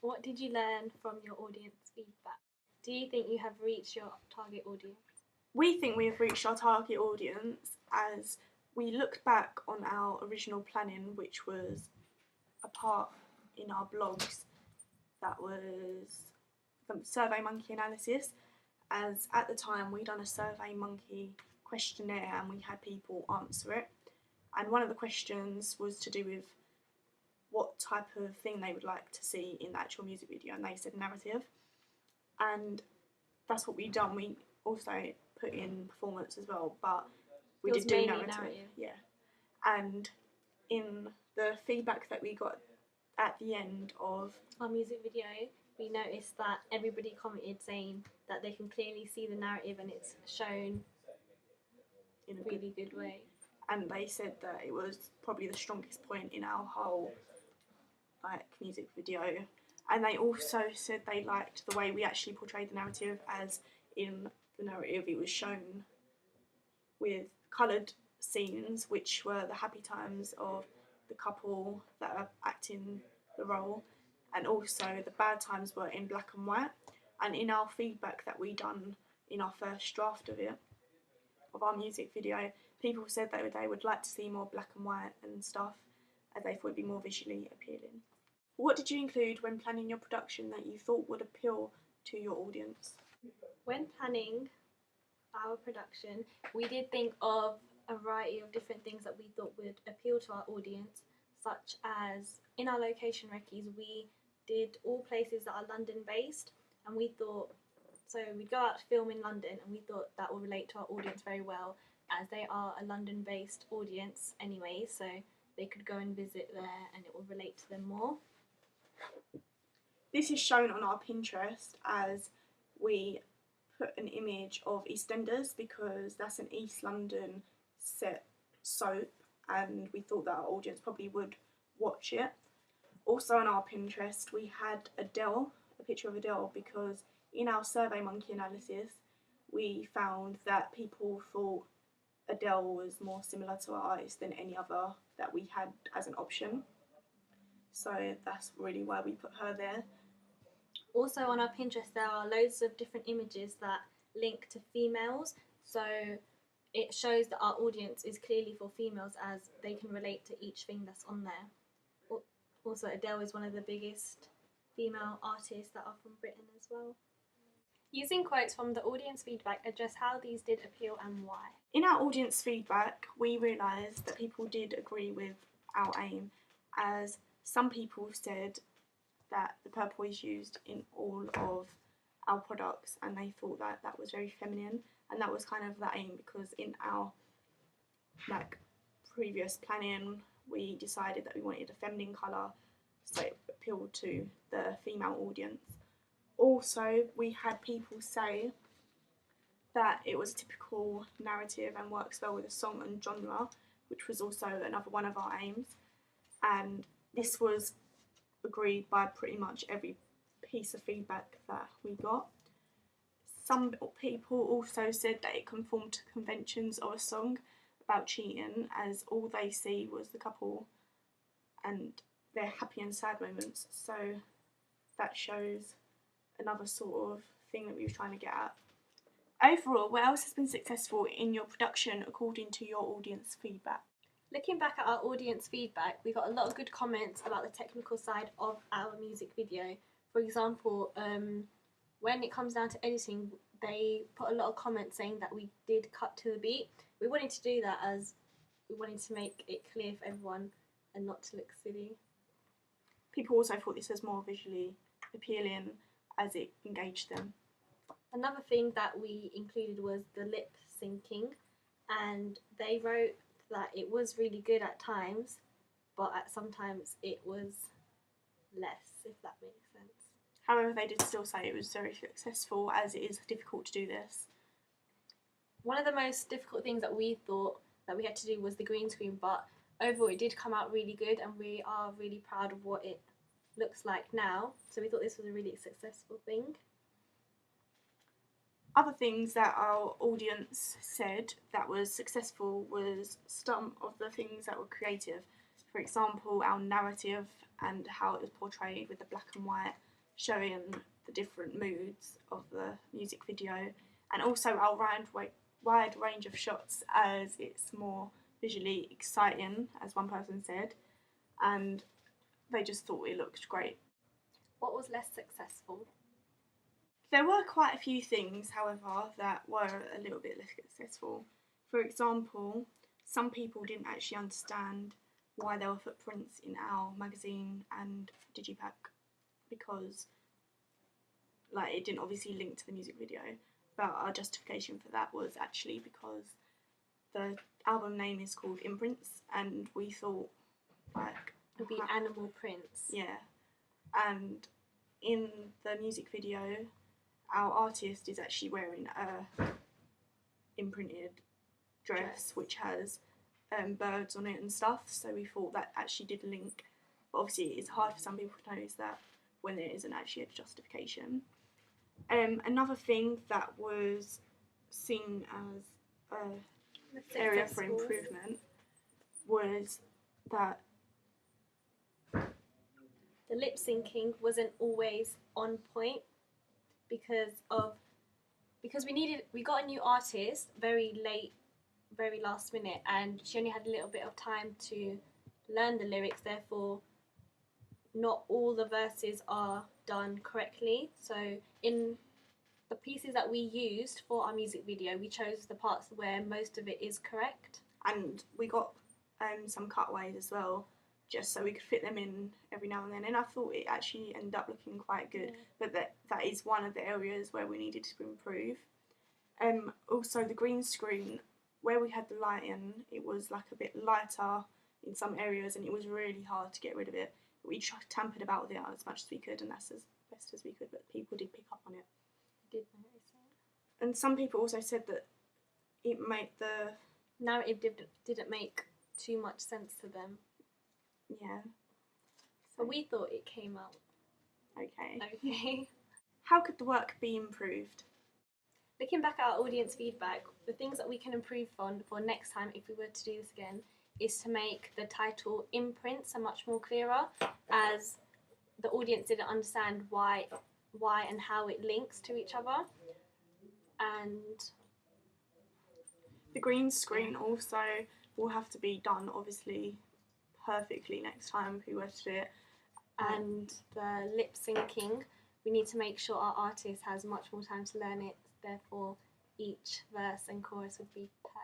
What did you learn from your audience feedback? Do you think you have reached your target audience? We think we have reached our target audience as we looked back on our original planning, which was a part in our blogs that was the SurveyMonkey analysis, as at the time we'd done a SurveyMonkey questionnaire and we had people answer it. And one of the questions was to do with what type of thing they would like to see in the actual music video, and they said narrative. And that's what we've done. We also put in performance as well, but we did do narrative. Yeah. And in the feedback that we got at the end of our music video, we noticed that everybody commented saying that they can clearly see the narrative and it's shown in a really good way. And they said that it was probably the strongest point in our whole music video. And they also said they liked the way we actually portrayed the narrative, as in the narrative it was shown with coloured scenes, which were the happy times of the couple that are acting the role, and also the bad times were in black and white. And in our feedback that we done in our first draft of it, of our music video, people said that they would like to see more black and white and stuff, as they thought it'd be more visually appealing. What did you include when planning your production that you thought would appeal to your audience? When planning our production, we did think of a variety of different things that we thought would appeal to our audience, such as in our location recce's we did all places that are London based, and we thought, so we'd go out to film in London and we thought that will relate to our audience very well, as they are a London based audience anyway, so they could go and visit there and it will relate to them more. This is shown on our Pinterest as we put an image of EastEnders, because that's an East London set soap and we thought that our audience probably would watch it. Also on our Pinterest we had Adele, a picture of Adele, because in our SurveyMonkey analysis we found that people thought Adele was more similar to our artist than any other that we had as an option. So that's really why we put her there. Also on our Pinterest there are loads of different images that link to females, so it shows that our audience is clearly for females as they can relate to each thing that's on there. Also Adele is one of the biggest female artists that are from Britain as well. Using quotes from the audience feedback, address how these did appeal and why. In our audience feedback we realised that people did agree with our aim, as some people said that the purple is used in all of our products and they thought that that was very feminine, and that was kind of the aim, because in our previous planning we decided that we wanted a feminine colour so it appealed to the female audience. Also we had people say that it was a typical narrative and works well with the song and genre, which was also another one of our aims, and this was agreed by pretty much every piece of feedback that we got. Some people also said that it conformed to conventions of a song about cheating, as all they see was the couple and their happy and sad moments, so that shows another sort of thing that we were trying to get at. Overall, what else has been successful in your production according to your audience feedback? Looking back at our audience feedback, we got a lot of good comments about the technical side of our music video. For example, when it comes down to editing, they put a lot of comments saying that we did cut to the beat. We wanted to do that as we wanted to make it clear for everyone and not to look silly. People also thought this was more visually appealing as it engaged them. Another thing that we included was the lip syncing, and they wrote that it was really good at times, but at sometimes it was less, if that makes sense. However, they did still say it was very successful, as it is difficult to do this. One of the most difficult things that we thought that we had to do was the green screen, but overall it did come out really good and we are really proud of what it looks like now, so we thought this was a really successful thing. Other things that our audience said that was successful was some of the things that were creative. For example, our narrative and how it was portrayed with the black and white showing the different moods of the music video, and also our wide range of shots, as it's more visually exciting, as one person said, and they just thought it looked great. What was less successful? There were quite a few things, however, that were a little bit less successful. For example, some people didn't actually understand why there were footprints in our magazine and digipack, because it didn't obviously link to the music video, but our justification for that was actually because the album name is called Imprints, and we thought it would be animal prints. Yeah, and in the music video, our artist is actually wearing a imprinted dress which has birds on it and stuff, so we thought that actually did link. But obviously it's hard for some people to notice that when there isn't actually a justification. Another thing that was seen as an area for improvement was that the lip syncing wasn't always on point because we got a new artist very late, very last minute, and she only had a little bit of time to learn the lyrics, therefore not all the verses are done correctly. So in the pieces that we used for our music video, we chose the parts where most of it is correct. And we got some cutaways as well, just so we could fit them in every now and then, and I thought it actually ended up looking quite good. But that is one of the areas where we needed to improve. Also the green screen, where we had the lighting, it was a bit lighter in some areas, and it was really hard to get rid of it. We tampered about with it as much as we could, and that's as best as we could, but people did pick up on it. I did notice it. And some people also said that it made the narrative didn't make too much sense to them. Yeah. But we thought it came out okay. How could the work be improved? Looking back at our audience feedback, the things that we can improve on for next time, if we were to do this again, is to make the title Imprints a much more clearer, as the audience didn't understand why and how it links to each other. And the green screen also will have to be done, obviously, perfectly next time if we were to do it. And the lip syncing, we need to make sure our artist has much more time to learn it, therefore each verse and chorus would be perfect.